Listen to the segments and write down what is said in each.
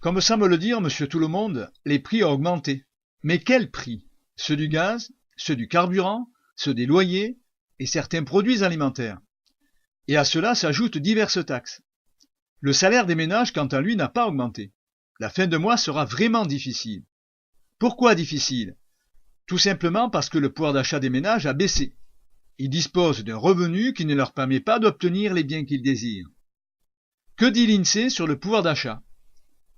Comme semble le dire monsieur Tout-le-Monde, les prix ont augmenté. Mais quels prix? Ceux du gaz, ceux du carburant, ceux des loyers et certains produits alimentaires. Et à cela s'ajoutent diverses taxes. Le salaire des ménages, quant à lui, n'a pas augmenté. La fin de mois sera vraiment difficile. Pourquoi difficile? Tout simplement parce que le pouvoir d'achat des ménages a baissé. Ils disposent d'un revenu qui ne leur permet pas d'obtenir les biens qu'ils désirent. Que dit l'INSEE sur le pouvoir d'achat?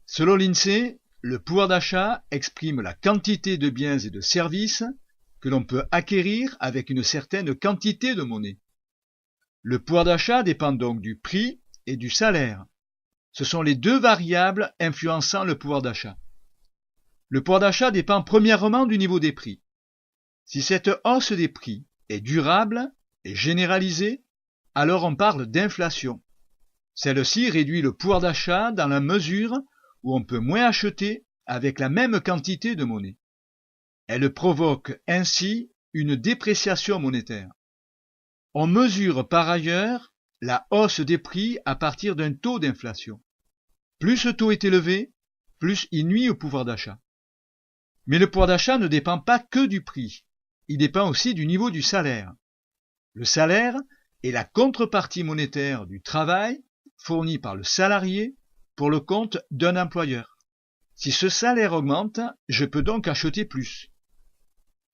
Selon l'INSEE, le pouvoir d'achat exprime la quantité de biens et de services que l'on peut acquérir avec une certaine quantité de monnaie. Le pouvoir d'achat dépend donc du prix et du salaire. Ce sont les deux variables influençant le pouvoir d'achat. Le pouvoir d'achat dépend premièrement du niveau des prix. Si cette hausse des prix est durable et généralisée, alors on parle d'inflation. Celle-ci réduit le pouvoir d'achat dans la mesure où on peut moins acheter avec la même quantité de monnaie. Elle provoque ainsi une dépréciation monétaire. On mesure par ailleurs la hausse des prix à partir d'un taux d'inflation. Plus ce taux est élevé, plus il nuit au pouvoir d'achat. Mais le pouvoir d'achat ne dépend pas que du prix, il dépend aussi du niveau du salaire. Le salaire est la contrepartie monétaire du travail fourni par le salarié pour le compte d'un employeur. Si ce salaire augmente, je peux donc acheter plus.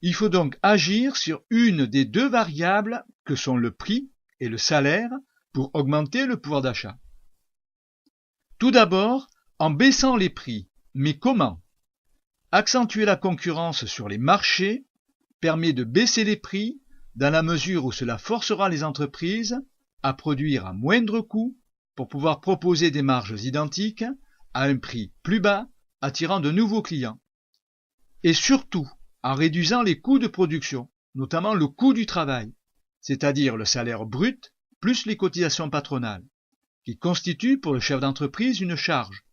Il faut donc agir sur une des deux variables que sont le prix et le salaire pour augmenter le pouvoir d'achat. Tout d'abord, en baissant les prix. Mais comment? Accentuer la concurrence sur les marchés permet de baisser les prix dans la mesure où cela forcera les entreprises à produire à moindre coût pour pouvoir proposer des marges identiques à un prix plus bas, attirant de nouveaux clients. Et surtout, en réduisant les coûts de production, notamment le coût du travail, c'est-à-dire le salaire brut plus les cotisations patronales, qui constituent pour le chef d'entreprise une charge.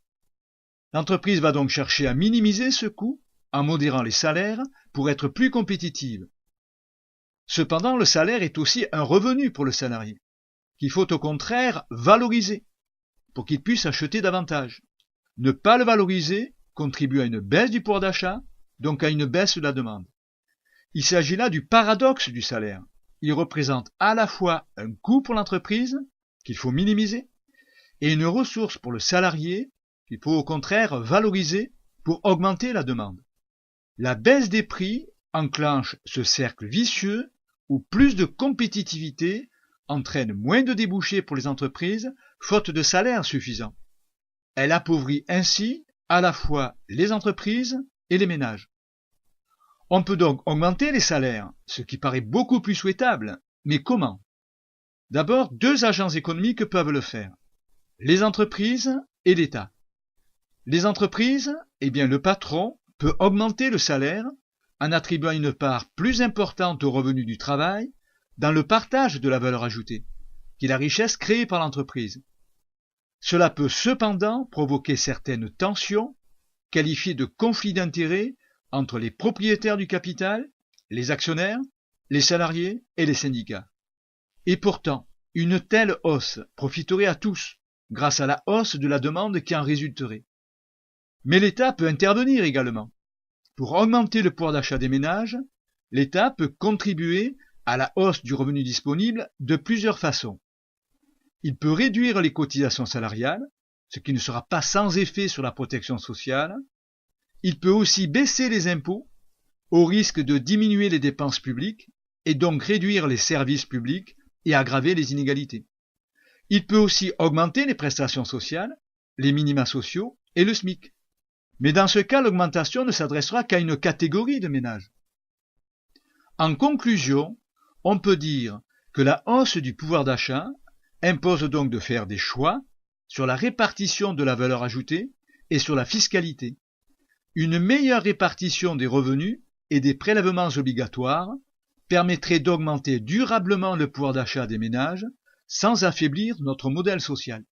L'entreprise va donc chercher à minimiser ce coût en modérant les salaires pour être plus compétitive. Cependant, le salaire est aussi un revenu pour le salarié, qu'il faut au contraire valoriser pour qu'il puisse acheter davantage. Ne pas le valoriser contribue à une baisse du pouvoir d'achat, donc à une baisse de la demande. Il s'agit là du paradoxe du salaire. Il représente à la fois un coût pour l'entreprise, qu'il faut minimiser, et une ressource pour le salarié, qu'il faut au contraire valoriser pour augmenter la demande. La baisse des prix enclenche ce cercle vicieux où plus de compétitivité entraîne moins de débouchés pour les entreprises, faute de salaire suffisant. Elle appauvrit ainsi à la fois les entreprises et les ménages. On peut donc augmenter les salaires, ce qui paraît beaucoup plus souhaitable. Mais comment? D'abord, deux agents économiques peuvent le faire. Les entreprises et l'État. Les entreprises, le patron peut augmenter le salaire en attribuant une part plus importante aux revenus du travail dans le partage de la valeur ajoutée, qui est la richesse créée par l'entreprise. Cela peut cependant provoquer certaines tensions, qualifiées de conflits d'intérêts entre les propriétaires du capital, les actionnaires, les salariés et les syndicats. Et pourtant, une telle hausse profiterait à tous, grâce à la hausse de la demande qui en résulterait. Mais l'État peut intervenir également. Pour augmenter le pouvoir d'achat des ménages, l'État peut contribuer à la hausse du revenu disponible de plusieurs façons. Il peut réduire les cotisations salariales, ce qui ne sera pas sans effet sur la protection sociale. Il peut aussi baisser les impôts, au risque de diminuer les dépenses publiques et donc réduire les services publics et aggraver les inégalités. Il peut aussi augmenter les prestations sociales, les minima sociaux et le SMIC. Mais dans ce cas, l'augmentation ne s'adressera qu'à une catégorie de ménages. En conclusion, on peut dire que la hausse du pouvoir d'achat impose donc de faire des choix sur la répartition de la valeur ajoutée et sur la fiscalité. Une meilleure répartition des revenus et des prélèvements obligatoires permettrait d'augmenter durablement le pouvoir d'achat des ménages sans affaiblir notre modèle social.